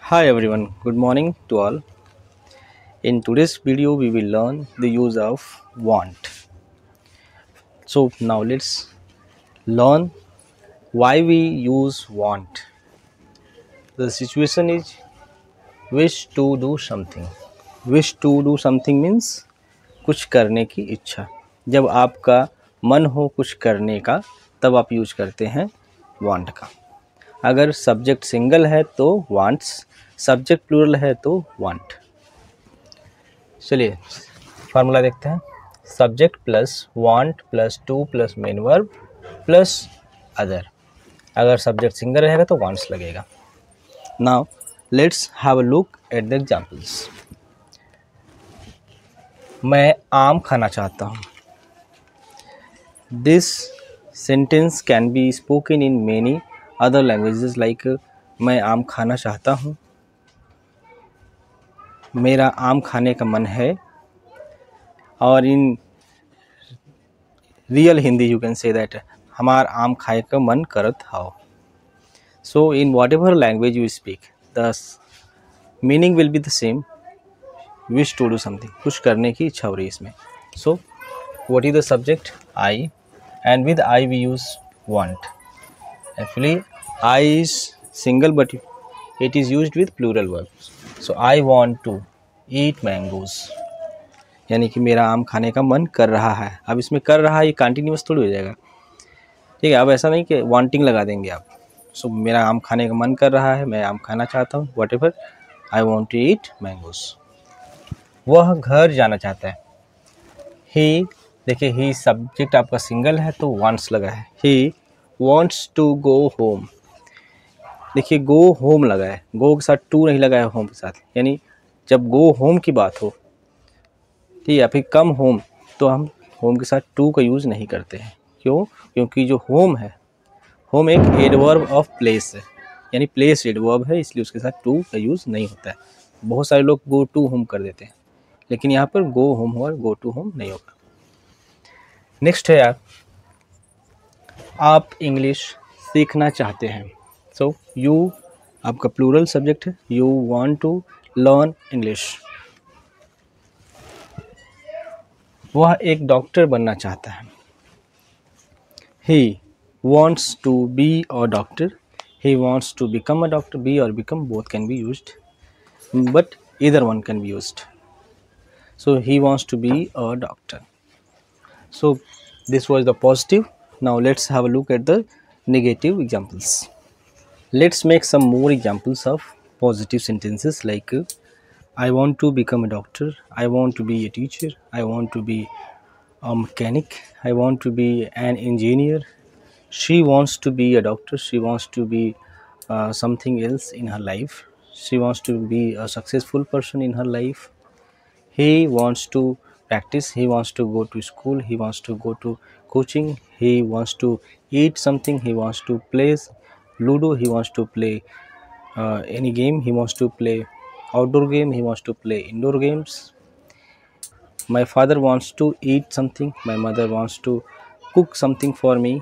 Hi everyone, good morning to all. In today's video, we will learn the use of want. So now let's learn why we use want. The situation is wish to do something. Wish to do something means कुछ करने की इच्छा. जब आपका मन हो कुछ करने का तब आप यूज करते हैं want का. अगर सब्जेक्ट सिंगल है तो wants, सब्जेक्ट प्लूरल है तो want. चलिए फार्मूला देखते हैं. Subject plus want plus two plus main verb plus other. अगर सब्जेक्ट सिंगल रहेगा तो वांट्स लगेगा. Now let's have a look at the examples. मैं आम खाना चाहता हूँ. This sentence can be spoken in many other languages like मैं आम खाना चाहता हूँ, मेरा आम खाने का मन है, और in real Hindi you can say that हमार आम खाए का मन करत हाउ. So in whatever language you speak the meaning will be the same. Wish to do something, कुछ करने की इच्छा हो रही है इसमें. So what is the subject? I, and with I we use want. Actually I is single but it is used with plural verb. So I want to eat mangoes, यानी कि मेरा आम खाने का मन कर रहा है. अब इसमें कर रहा है ये कंटिन्यूस थोड़ी हो जाएगा, ठीक है. अब ऐसा नहीं कि वांटिंग लगा देंगे आप. सो मेरा आम खाने का मन कर रहा है, मैं आम खाना चाहता हूँ, whatever, I want to eat mangoes. वह घर जाना चाहता है. ही, देखिए ही सब्जेक्ट आपका सिंगल है तो वांट्स लगा है. He wants to go home. देखिए गो होम लगा है, गो के साथ टू नहीं लगा है होम के साथ. यानी जब गो होम की बात हो, ठीक है, फिर कम होम, तो हम होम के साथ टू का यूज़ नहीं करते हैं. क्यों? क्योंकि जो होम है, होम एक एडवर्ब ऑफ प्लेस है, यानी प्लेस एडवर्ब है, इसलिए उसके साथ टू का यूज़ नहीं होता है. बहुत सारे लोग गो टू होम कर देते हैं, लेकिन यहाँ पर गो होम होगा, गो टू होम नहीं होगा. नेक्स्ट है यार, आप इंग्लिश सीखना चाहते हैं. सो यू आपका प्लूरल सब्जेक्ट है, you want to learn English. वह एक डॉक्टर बनना चाहता है. He wants to be a doctor. He wants to become a doctor. Be or become both can be used, but either one can be used. So he wants to be a doctor. So this was the positive. Now let's have a look at the negative examples. Let's make some more examples of positive sentences like I want to become a doctor. I want to be a teacher. I want to be a mechanic. I want to be an engineer. She wants to be a doctor. She wants to be something else in her life. She wants to be a successful person in her life. He wants to practice. He wants to go to school. He wants to go to coaching. He wants to eat something. He wants to play Ludo. He wants to play any game. He wants to play outdoor game. He wants to play indoor games. My father wants to eat something. My mother wants to cook something for me.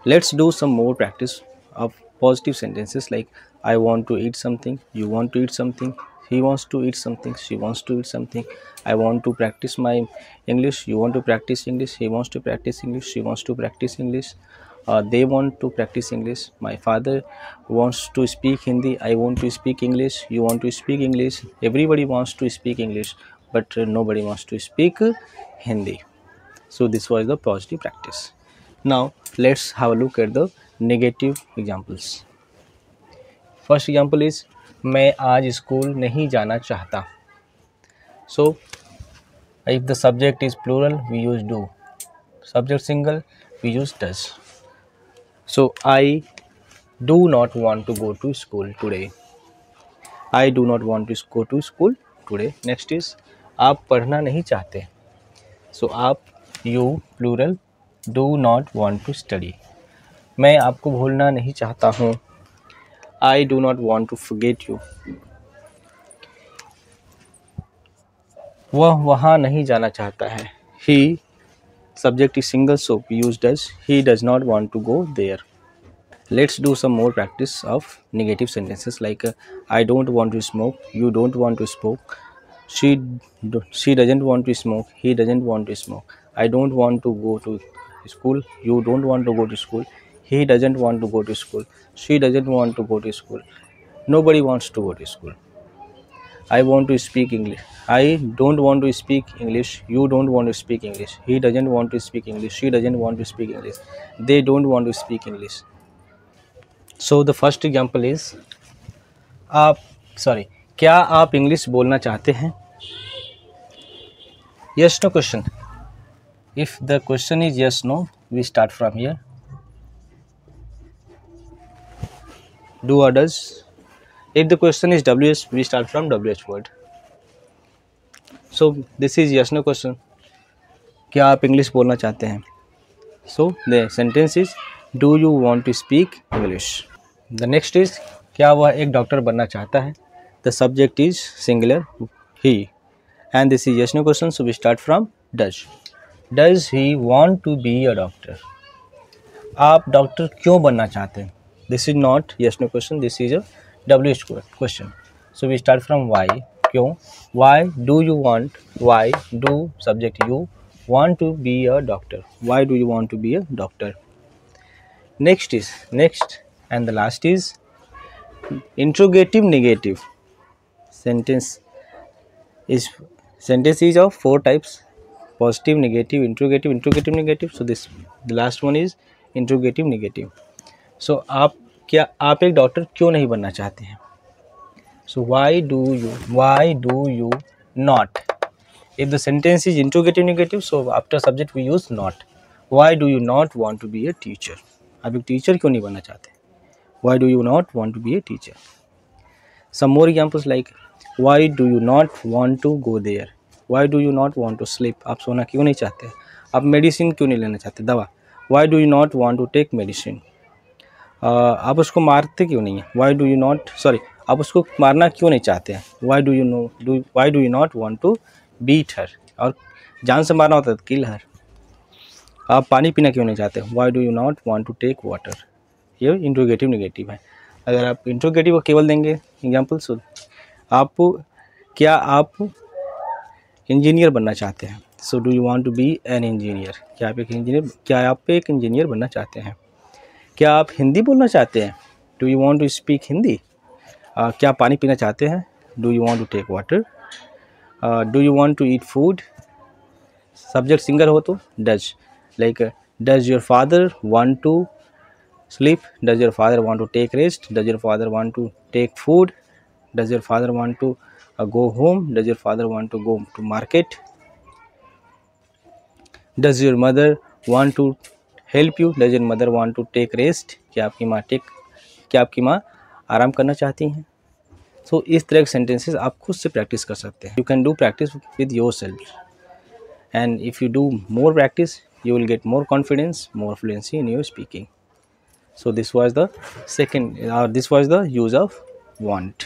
Let's do some more practice of positive sentences like I want to eat something, you want to eat something, he wants to eat something, she wants to eat something. I want to practice my English, you want to practice English, he wants to practice English, she wants to practice English. They want to practice English. My father wants to speak Hindi, I want to speak English, you want to speak English. Everybody wants to speak English, but nobody wants to speak Hindi. So this was the positive practice. Now let's have a look at the negative examples. First example is मैं आज school नहीं जाना चाहता. So if the subject is plural we use do, subject single we use does. So I do not want to go to school today. I do not want to go to school today. Next is आप पढ़ना नहीं चाहते. So आप, you plural, do not want to study. मैं आपको भूलना नहीं चाहता हूँ. I do not want to forget you. वह वहाँ नहीं जाना चाहता है. He, subject is single so we use does. He does not want to go there. Let's do some more practice of negative sentences like I don't want to smoke, you don't want to smoke, she doesn't want to smoke, he doesn't want to smoke. I don't want to go to school, you don't want to go to school, he doesn't want to go to school, she doesn't want to go to school, nobody wants to go to school. I want to speak English, I don't want to speak English, you don't want to speak English, he doesn't want to speak English, she doesn't want to speak English, they don't want to speak English. So the first example is आप sorry क्या आप English बोलना चाहते हैं? Yes no question. If the question is yes no, we start from here. Do or does. If the question is WH, we start from WH word. So this is yes no question. क्या आप English बोलना चाहते हैं? So the sentence is do you want to speak English? The next is क्या वह एक doctor बनना चाहता है? The subject is singular he, and this is yes no question, so we start from does. Does he want to be a doctor? आप doctor क्यों बनना चाहते हैं? This is not yes no question, this is a WH question. So we start from why. क्यों? Why do you want? Why do subject you want to be a doctor? Why do you want to be a doctor? Next and the last is interrogative negative. Sentence is of four types: positive, negative, interrogative, negative. So this the last one is interrogative negative. So आप एक doctor क्यों नहीं बनना चाहते हैं? So why do you not? If the sentence is interrogative negative, so after subject we use not. Why do you not want to be a teacher? आप एक teacher क्यों नहीं बनना चाहते? Why do you not want to be a teacher? Some more examples like why do you not want to go there? Why do you not want to sleep? आप सोना क्यों नहीं चाहते? आप मेडिसिन क्यों नहीं लेना चाहते? दवा. Why do you not want to take medicine? आप उसको मारते क्यों नहीं हैं? Why do you not आप उसको मारना क्यों नहीं चाहते हैं? Why do you not want to beat her? और जान से मारना होता है kill her. आप पानी पीना क्यों नहीं चाहते? Why do you not want to take water? ये इंट्रोगेटिव नेगेटिव है. अगर आप इंट्रोगेटिव को केवल देंगे एग्जाम्पल, सो क्या आप इंजीनियर बनना चाहते हैं? So do you want to be an engineer? क्या आप एक इंजीनियर बनना चाहते हैं? क्या आप हिंदी बोलना चाहते हैं? Do you want to speak Hindi? क्या आप पानी पीना चाहते हैं? Do you want to take water? Do you want to eat food? Subject single हो तो does, like does your father want to sleep? Does your father want to take rest? Does your father want to take food? Does your father want to go home? Does your father want to go to market? Does your mother want to help you? Does your mother want to take rest? क्या आपकी माँ आराम करना चाहती हैं? So इस तरह के sentences आप खुद से practice कर सकते हैं. You can do practice with yourself, and if you do more practice, you will get more confidence, more fluency in your speaking. So this was the use of want.